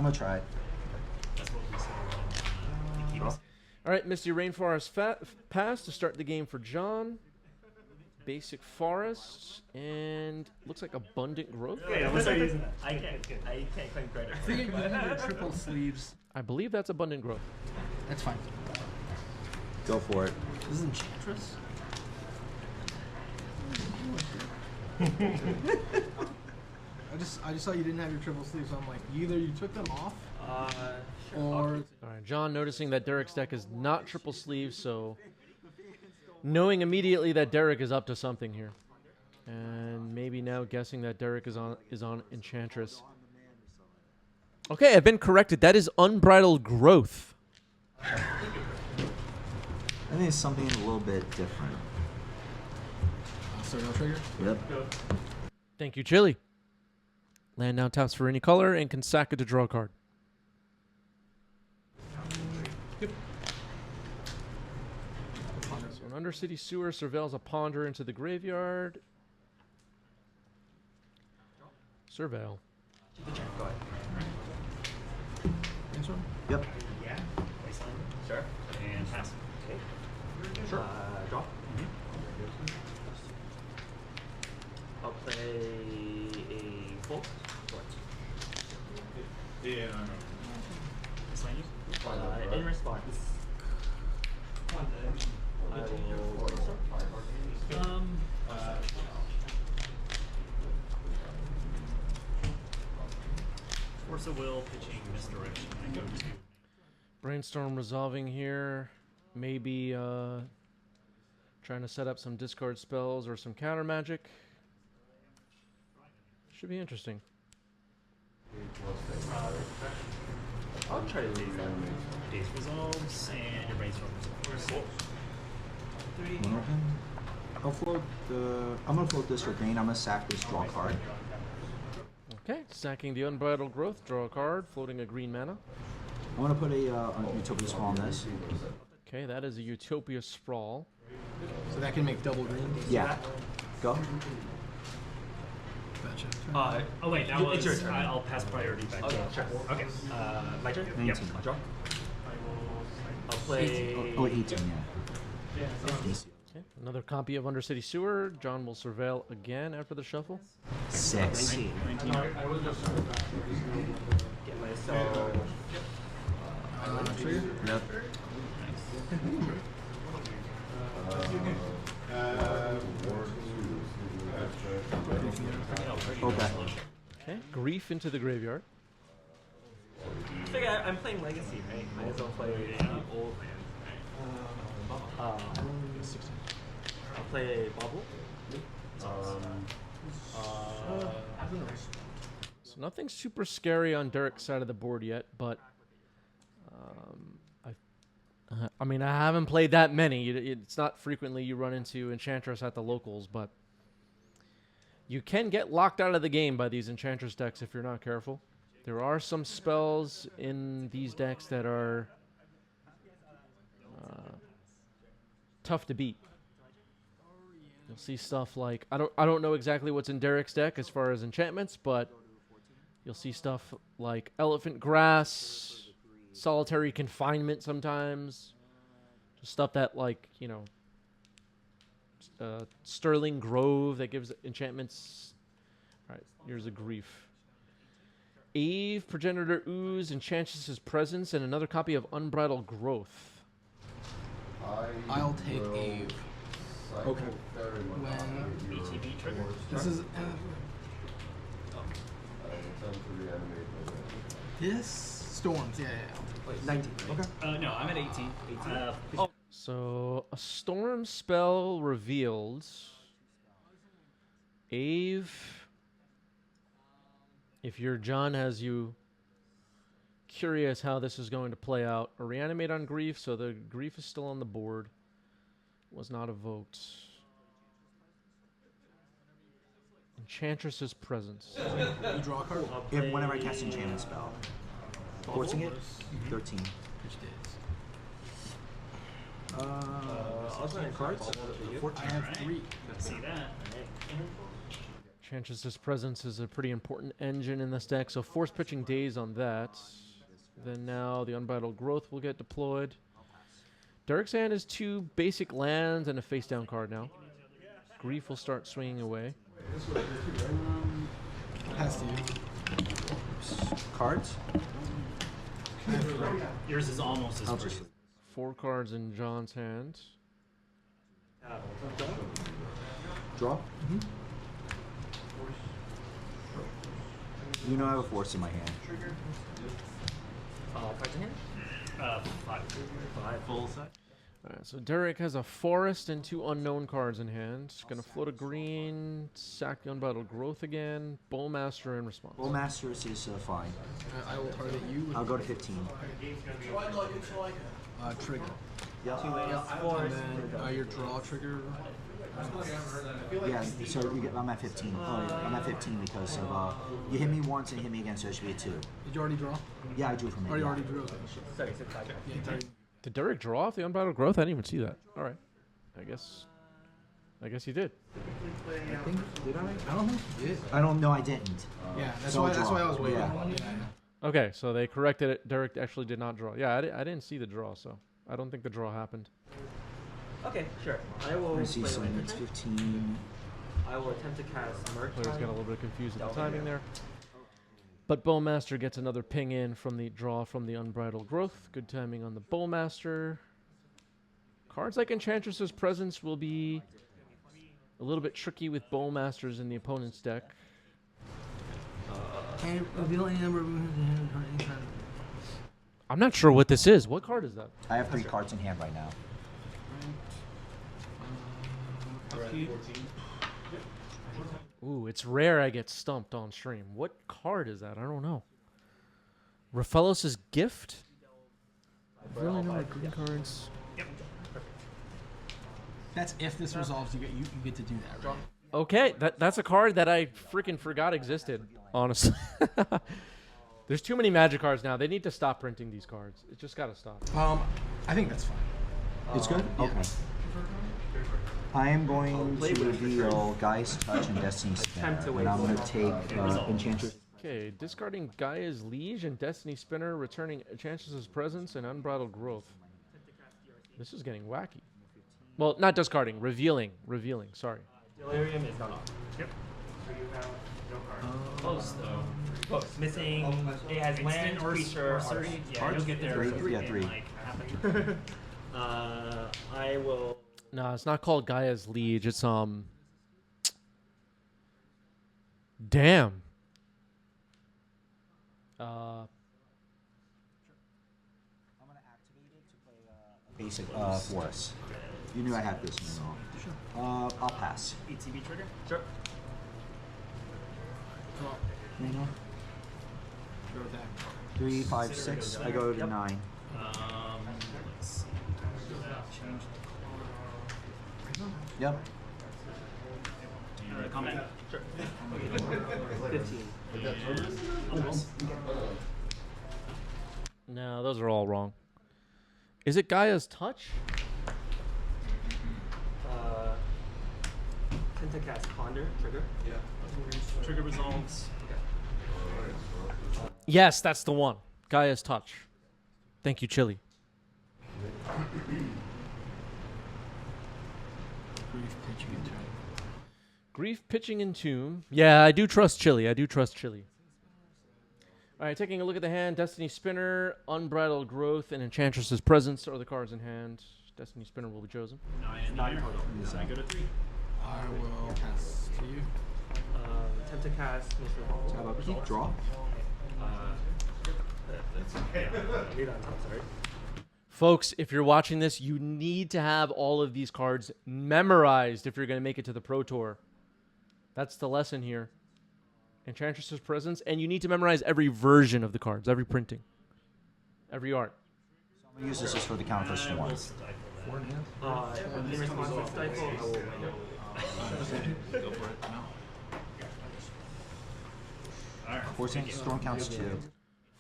I'm gonna try it. All right, Misty Rainforest pass to start the game for John. Basic Forest, and looks like Abundant Growth. Okay, I'm gonna start using that. I can't claim credit. I figured you needed your triple sleeves. I believe that's Abundant Growth. That's fine. Go for it. This is Enchantress. I just saw you didn't have your triple sleeves, so I'm like, either you took them off, or... All right, John noticing that Derek's deck is not triple sleeve, so knowing immediately that Derek is up to something here, and maybe now guessing that Derek is on Enchantress. Okay, I've been corrected. That is Unbridled Growth. I think it's something a little bit different. So no trigger? Yep. Thank you, Chili. Land now taps for any color and can sack it to draw a card. So an Undercity Sewer surveils a Ponder into the graveyard. Surveil. Next one? Yep. Yeah. Wasteland. Sure. And pass. Okay. Sure. Draw. I'll play a full. Yeah, I know. Wasteland. In response, I will. Force of Will, pitching misdirection. I go to. Brainstorm resolving here. Maybe trying to set up some discard spells or some counter magic. Should be interesting. I'll try to do that. Days resolves and your brainstorm resolves. I'll float the. I'm gonna float this for green. I'm gonna sack this, draw card. Okay, sacking the Unbridled Growth, draw a card, floating a green mana. I'm gonna put a Utopia Sprawl on this. Okay, that is a Utopia Sprawl. So that can make double green? Yeah. Go. Gotcha. Oh wait, that was. It's your turn. I'll pass priority back. Okay, sure. Okay. My turn. 19. Yep. I'll draw. I'll play. Oh, 18. Yeah. Okay, another copy of Undercity Sewer. John will surveil again after the shuffle. 6. 19. Get myself. Trigger? Yep. Okay. Okay, Grief into the graveyard. I think I'm playing Legacy, right? Might as well play old land. I'll play Bubble. So nothing super scary on Derek's side of the board yet, but I mean, I haven't played that many. It's not frequently you run into Enchantress at the locals, but you can get locked out of the game by these Enchantress decks if you're not careful. There are some spells in these decks that are tough to beat. You'll see stuff like I don't know exactly what's in Derek's deck as far as enchantments, but you'll see stuff like Elephant Grass, Solitary Confinement sometimes. Just stuff that, like, you know, Sterling Grove that gives enchantments. All right, here's a Grief. Eve, Progenitor Ooze, Enchantress's Presence, and another copy of Unbridled Growth. I'll take Eve. Okay. When ETB trigger. this is this storms, yeah. Wait, 19. Okay. No, I'm at 18. 18. So, a Storm spell revealed. Ave, if your John has you curious how this is going to play out, a Reanimate on Grief, so the Grief is still on the board. Was not evoked. Enchantress's Presence. You draw a card? Whenever I cast enchantment spell. Forcing it? 13. Which days? I'll play cards. I have 3. See that? Enchantress's Presence is a pretty important engine in this deck, so force pitching Daze on that. Then now the Unbridled Growth will get deployed. Derek's hand is 2 basic lands and a face-down card now. Grief will start swinging away. Pass to you. Cards? Yours is almost as I'll pretty. just 4 cards in John's hand. draw. You know I have a force in my hand. Cards in hand? 5. 5. Full set. Alright, so Derek has a forest and 2 unknown cards in hand. Gonna float a green, sack the Unbridled Growth again, Bowmaster in response. Bowmaster is fine. I will target you with I'll go to 15. trigger. Yeah. And then your draw trigger. Yeah, so you get, I'm at 15. Oh, yeah, I'm at 15 because of you hit me once and hit me again, so it should be a 2. Did you already draw? Yeah, I drew from it. Or you yeah. already drew? Okay. Sorry, 6 5. Yeah, you target. Did Derek draw off the Unbridled Growth? I didn't even see that. Alright. I guess he did. I think, did I? I don't think you did. I don't know, I didn't. Yeah, that's So why. That's draw. why I was waiting. Yeah. Okay, so they corrected it. Derek actually did not draw. Yeah, I didn't see the draw, so I don't think the draw happened. Okay, sure. I will I see play some, it's Enchantress. 15. I will attempt to cast Merge. Players got a little bit confused with the Delta. timing there. But Bowmaster gets another ping in from the draw from the Unbridled Growth. Good timing on the Bowmaster. Cards like Enchantress's Presence will be a little bit tricky with Bowmasters in the opponent's deck. And reveal any number of I'm not sure what this is. What card is that? I have 3 cards in hand right now. Ooh, it's rare I get stumped on stream. What card is that? I don't know. Raphaelos' Gift? I really know my green cards. That's if this resolves. You get to do that, right? Okay, that's a card that I freaking forgot existed, honestly. There's too many Magic cards now. They need to stop printing these cards. It just gotta stop. I think that's fine. It's good? Okay. I am going to reveal Guy's Touch and Destiny's Spinner, Attempt to and I'm going to wait. take Enchantress. Okay, discarding Gaia's Liege and Destiny Spinner, returning Enchantress's Presence and Unbridled Growth. This is getting wacky. Well, not discarding, revealing, sorry. Delirium is not on. Yep. So you have no card. Close though. Close. Missing. It has land, Instant or creature, sorcery. Yeah, art. you'll get there. 3, yeah, in 3. like half a turn. I will. No, it's not called Gaia's Liege. It's damn. I'm going to activate it to play a basic forest. You knew I had this one wrong. I'll pass. ETB trigger. Sure. You know? Go attack. 3, 5, 6. I go to 9. Let's see. Change Yep. the comment. Sure. 15. No, those are all wrong. Is it Gaia's Touch? Pentacast Ponder trigger. Trigger resolves. Yes, that's the one. Gaia's Touch. Thank you, Chili. Grief Pitching and Tomb. Yeah, I do trust Chili. All right, taking a look at the hand. Destiny Spinner, Unbridled Growth, and Enchantress's Presence are the cards in hand. Destiny Spinner will be chosen. 9 total. I go to 3. I will pass to you. Attempt to cast Mr. Hall. How about keep draw? Read on top, sorry. Folks, if you're watching this, you need to have all of these cards memorized if you're going to make it to the Pro Tour. That's the lesson here. Enchantress's Presence, and you need to memorize every version of the cards, every printing, every art. So I'm going to use this for the counter swarm. In response to Stifle, I will win. Go for it. No. Forcing storm counts 2.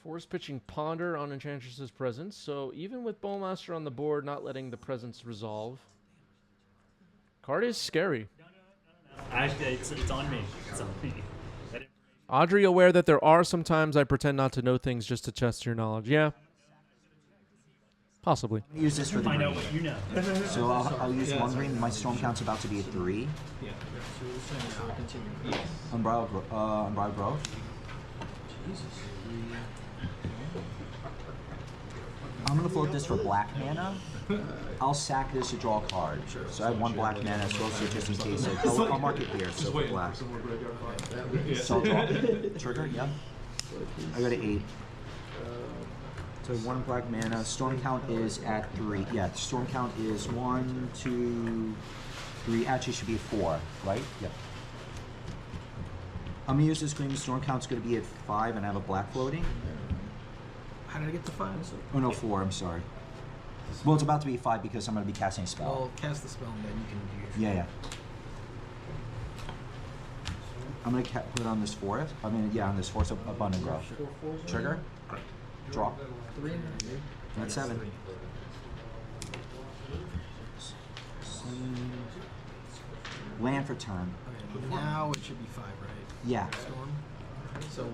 Force pitching Ponder on Enchantress's Presence, so even with Bowmaster on the board, not letting the Presence resolve. Card is scary. Actually, it's on me. It's on me. Audrey, aware that there are some times I pretend not to know things just to test your knowledge. Yeah. Possibly. Use this for the Find out green. what you know. So I'll use one green. My storm count's about to be a 3. Yeah. So we're saying so continue. Unbridled growth. Jesus. I'm gonna float this for black mana. I'll sack this to draw a card. So I have 1 black mana, so also just in case. I'll mark it here. So for black. So I'll draw. Trigger. Yep. I got an 8. So 1 black mana. Storm count is at 3. Yeah, storm count is 1, 2, 3. Actually, should be 4, right? Yep. I'm gonna use this green. Storm count's gonna be at 5, and I have a black floating. How did I get to 5? Oh no, 4. I'm sorry. Well, it's about to be 5 because I'm gonna be casting a spell. Well, cast the spell and then you can do your. Yeah. I'm gonna put on this forest. On this forest abundant growth. Trigger. Draw. 3. That's 7. Land for turn. Okay, now it should be 5, right? Yeah. Storm. So.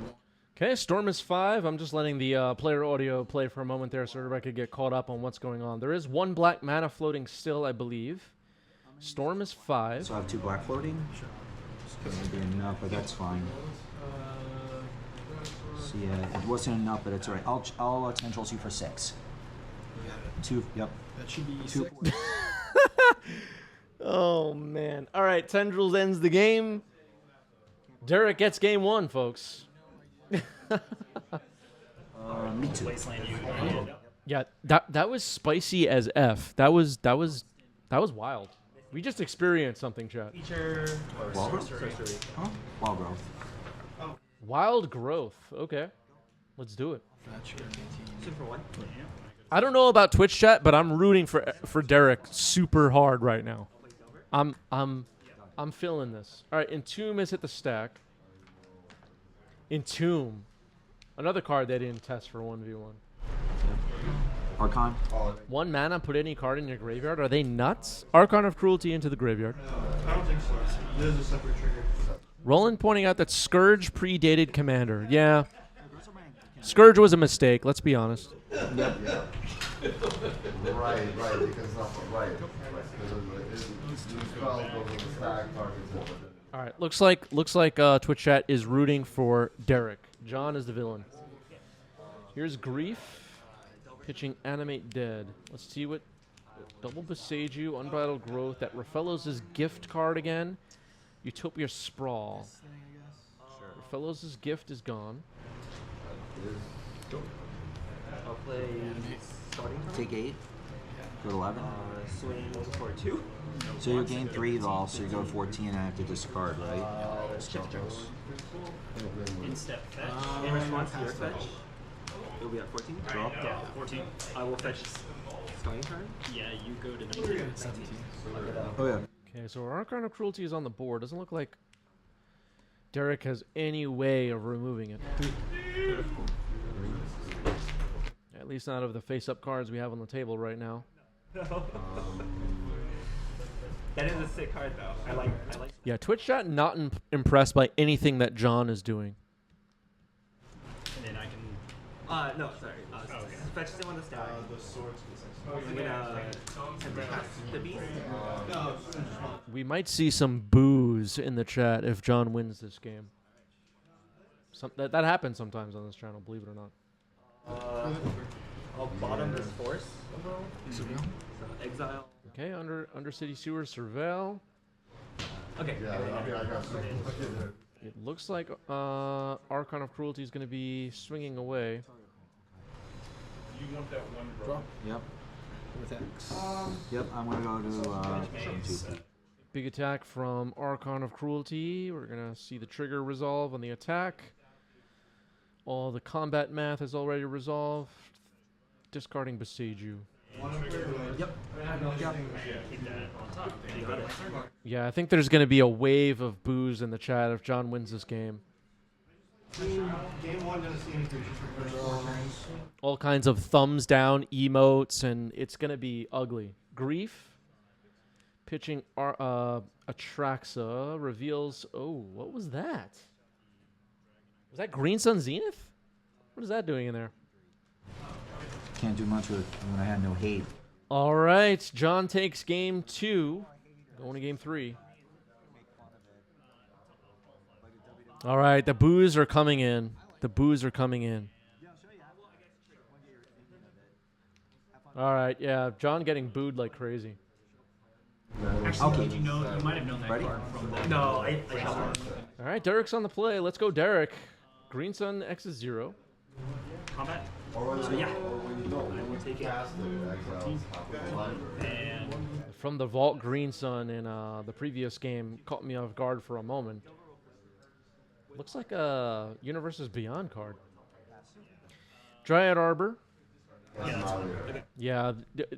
Okay, Storm is 5. I'm just letting the player audio play for a moment there so everybody could get caught up on what's going on. There is 1 black mana floating still, I believe. Storm is 5. So I have 2 black floating. Sure. It's gonna be enough, but that's fine. So yeah, it wasn't enough, but it's alright. I'll tendrils you for 6. You got it. 2. Yep. That should be 2. 6. Oh, man. All right, Tendrils ends the game. Derek gets game 1, folks. Me too. Wasteland you. Yeah, that was spicy as F. That was wild. We just experienced something, chat. Feature or Wild growth? sorcery. Huh? Wild growth. Wild growth. Okay. Let's do it. That's your 18. 2 for 1. I don't know about Twitch chat, but I'm rooting for Derek super hard right now. I'm feeling this. All right, Entomb is hit the stack. Entomb. Another card they didn't test for 1v1. Archon. 1 mana, put any card in your graveyard. Are they nuts? Archon of Cruelty into the graveyard. I don't think so. There's a separate trigger. Roland pointing out that Scourge predated Commander. Yeah. Scourge was a mistake, let's be honest. Right, because not right. All right, looks like Twitch chat is rooting for Derek. John is the villain. Here's Grief, pitching Animate Dead. Let's see what double Besage You, Unbridled Growth. That Rafellos' Gift card again. Utopia Sprawl. Rafellos' Gift is gone. I'll play starting turn. Take 8. Go to 11. Swing for 2. So you gain 3 though, so you go to 14 and I have to discard, right? Shifters. Instep fetch. In response to your fetch, it'll be at 14. Draw. Yeah, 14. I will fetch starting turn. Yeah, you go to 19. 17. Oh yeah. Okay, so Archon of Cruelty is on the board. Doesn't look like Derek has any way of removing it. At least not of the face-up cards we have on the table right now. That is a sick card though. I like. Yeah, Twitch chat not impressed by anything that John is doing. And then I can. No, sorry. Okay. Fetch them on the stack. The swords. I'm gonna cast the beast. We might see some boos in the chat if John wins this game. That happens sometimes on this channel, believe it or not. I'll bottom this force. So exile. Okay, under City Sewer Surveil. Okay. Yeah, I mean, I got some. It looks like Archon of Cruelty is going to be swinging away. You want that one draw? Yep. With X. Yep. I'm gonna go to 2. Big attack from Archon of Cruelty. We're going to see the trigger resolve on the attack. All the combat math is already resolved. Discarding Besage You. Yep. Keep that on top. You got it. Yeah, I think there's going to be a wave of boos in the chat if John wins this game. Game 1 doesn't see any creatures for the first 4 turns. All kinds of thumbs down emotes, and it's going to be ugly. Grief, pitching Atraxa reveals. Oh, what was that? Was that Green Sun Zenith? What is that doing in there? Can't do much with when I had no hate. All right, John takes game 2. Going to game 3. All right, the boos are coming in. The boos are coming in. All right, yeah, John getting booed like crazy. Actually, Okay. did you know? You might have known that Ready? card from the. No, I don't. All right, Derek's on the play. Let's go, Derek. Green Sun X is 0. Combat. So yeah, I will take it. And From the Vault Green Sun in the previous game caught me off guard for a moment. Looks like a Universes Beyond card. Dryad Arbor. Yeah,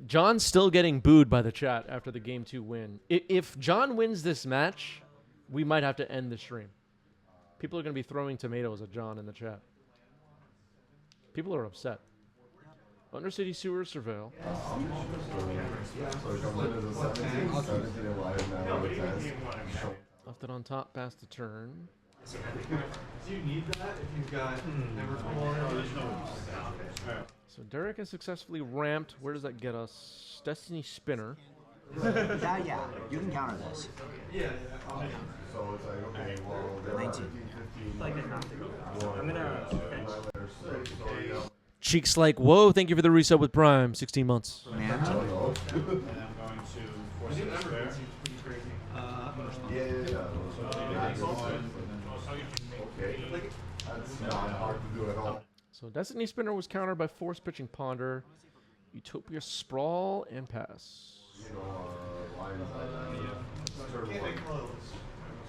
John's still getting booed by the chat after the game 2 win. If John wins this match, we might have to end the stream. People are going to be throwing tomatoes at John in the chat. People are upset. Undercity Sewer Surveil. Left it on top past the turn. Do you need that if you've got So Derek has successfully ramped. Where does that get us? Destiny Spinner. That, yeah, you can counter this. So it's like, okay, well, 19. Like I have to go. I'm gonna fetch. Cheeks like, whoa, thank you for the resub with Prime. 16 months. Man. That's not hard to do at all. So Destiny Spinner was countered by Force Pitching Ponder, Utopia Sprawl, and Pass.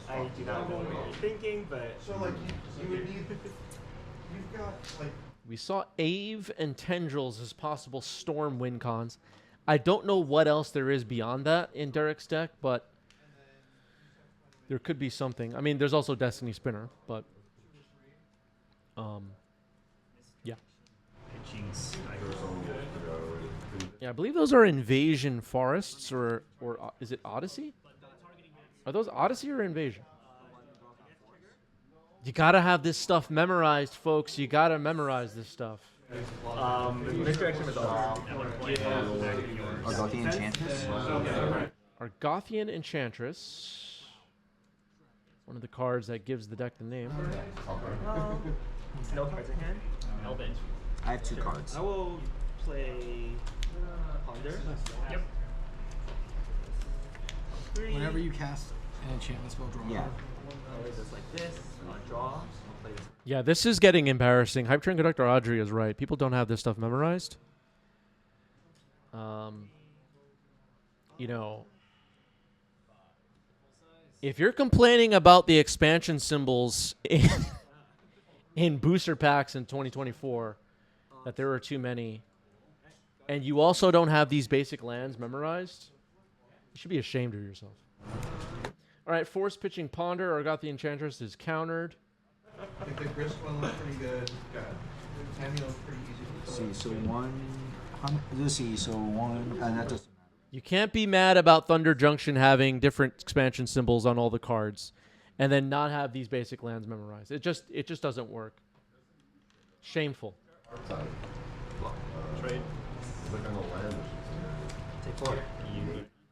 I do not know what you're thinking, but So like you would need, you've got like. We saw Ave and Tendrils as possible Storm win cons. I don't know what else there is beyond that in Derek's deck, but there could be something. I mean, there's also Destiny Spinner, but yeah. Yeah, I believe those are Invasion Forests, or is it Odyssey? Are those Odyssey or Invasion? You gotta have this stuff memorized, folks. You gotta memorize this stuff. misdirection was also. Argothian Enchantress? Argothian Enchantress. One of the cards that gives the deck the name. No cards in hand. Elbit. I have 2 cards. I will play Ponder. Yep. 3. Whenever you cast an enchantment spell, draw. Yeah. I'll play this like this. I'll draw. I'll play this. Yeah, this is getting embarrassing. Hype Train Conductor Audrey is right. People don't have this stuff memorized. You know, if you're complaining about the expansion symbols in booster packs in 2024, that there are too many, and you also don't have these basic lands memorized, you should be ashamed of yourself. All right, Force Pitching Ponder, Argothian Enchantress is countered. I think the grist one looks pretty good. Tammy looks pretty easy. See, so 1. Let's see, so 1. And that doesn't matter. You can't be mad about Thunder Junction having different expansion symbols on all the cards and then not have these basic lands memorized. It just doesn't work. Shameful. Trade. Take 4.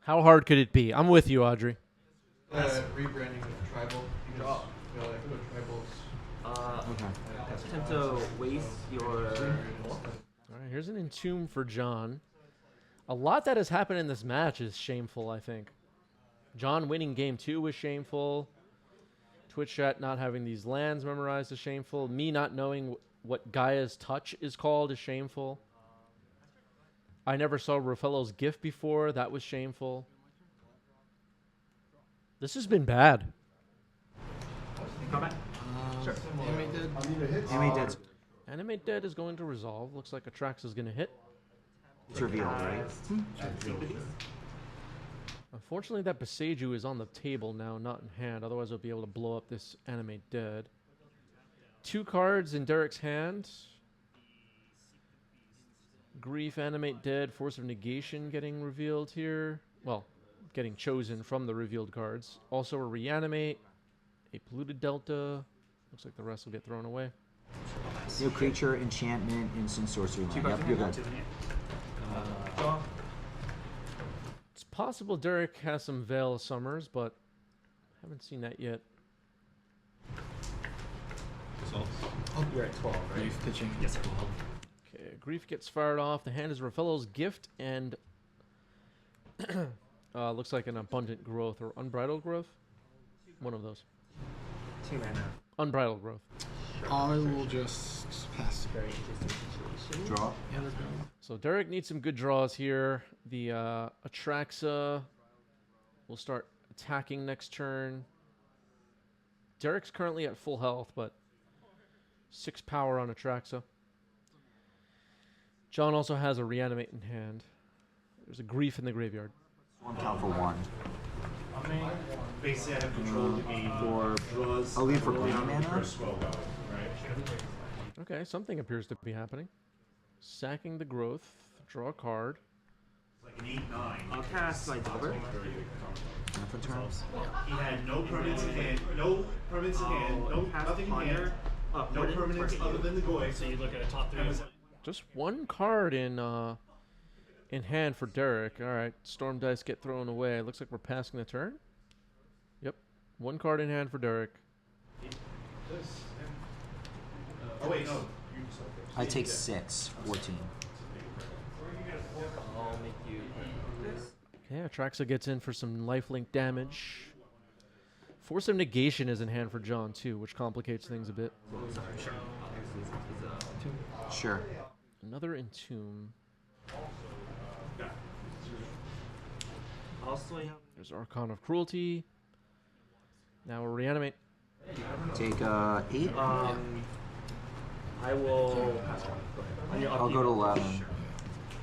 How hard could it be? I'm with you, Audrey. Rebranding with tribal. Draw. You know, like the tribals. Okay. Attempt to waste your. All right, here's an Entomb for John. A lot that has happened in this match is shameful, I think. John winning game 2 was shameful. Twitch chat not having these lands memorized is shameful. Me not knowing what Gaia's Touch is called is shameful. I never saw Ruffello's gift before. That was shameful. This has been bad. Combat. Sure. Animate dead. Animate Dead's Animate Dead is going to resolve. Looks like Atrax is going to hit. it's revealed, right? Unfortunately, that Beseju is on the table now, not in hand. Otherwise, I'll be able to blow up this Animate Dead. 2 cards in Derek's hand. Grief, Animate Dead, Force of Negation getting revealed here. Well, getting chosen from the revealed cards. Also a Reanimate, a Polluted Delta. Looks like the rest will get thrown away. New creature, enchantment, instant sorcery. Yep, you're good. Draw. It's possible Derek has some Veil of Summers, but haven't seen that yet. You're at 12, right? Grief pitching. Yes, sir. Okay, Grief gets fired off. The hand is Rafello's Gift and looks like an Abundant Growth or Unbridled Growth. One of those. 2 mana. Unbridled Growth. I will just pass. Very interesting situation. Draw. Yeah, let's go. So Derek needs some good draws here. The Atraxa will start attacking next turn. Derek's currently at full health, but 6 power on Atraxa. John also has a Reanimate in hand. There's a Grief in the graveyard. One count for 1. Basically, I have control of the game. For Draws. I'll leave for green mana. First swell, right? Okay, something appears to be happening. Sacking the Growth. Draw a card. Like an 8/9. I'll cast my Dauber. For turns. He had no permanents in hand. No permanents in hand. No nothing in hand. No permanents other than the Goy. So you look at a top 3. Just one card in hand for Derek. All right, Storm Dice get thrown away. Looks like we're passing the turn. Yep, one card in hand for Derek. Oh wait, no. I take 6, 14. I'll make you this. Okay, Atraxa gets in for some lifelink damage. Force of Negation is in hand for John too, which complicates things a bit. Sure. Sure. Another Entomb. Also, I have There's Archon of Cruelty. Now we'll Reanimate. Take 8. I will. I'll go to 11.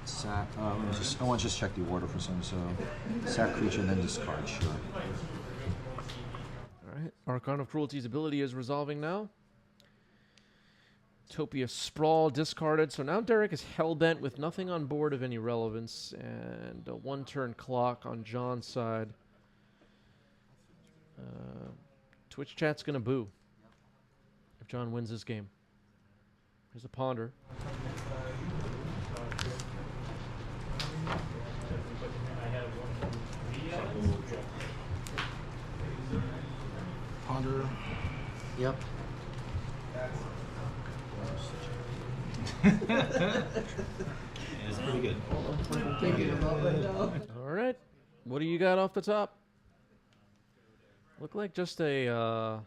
Sack. I want to just check the order for some. So, sack creature, then discard. Sure. All right, Archon of Cruelty's ability is resolving now. Topia Sprawl discarded. So now Derek is hellbent with nothing on board of any relevance and a 1-turn clock on John's side. Twitch chat's gonna boo if John wins this game. There's a Ponder. Ponder. Yep. It's pretty good. All right, what do you got off the top? Look like just a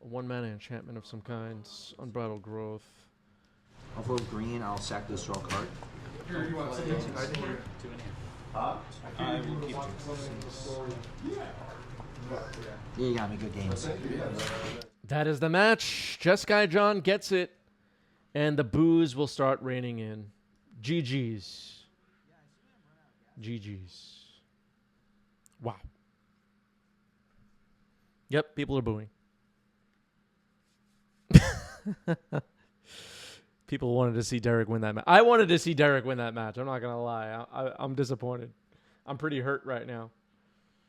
1-mana enchantment of some kind. Unbridled Growth. I'll vote green. I'll sack this draw card. Here, you want something to card in here? 2 in hand. I will keep Yeah, you got me. Good games. That is the match. Jeskai John gets it, and the boos will start raining in. GG's. GG's. Wow. Yep, people are booing. People wanted to see Derek win that match. I wanted to see Derek win that match. I'm not going to lie. I'm disappointed. I'm pretty hurt right now.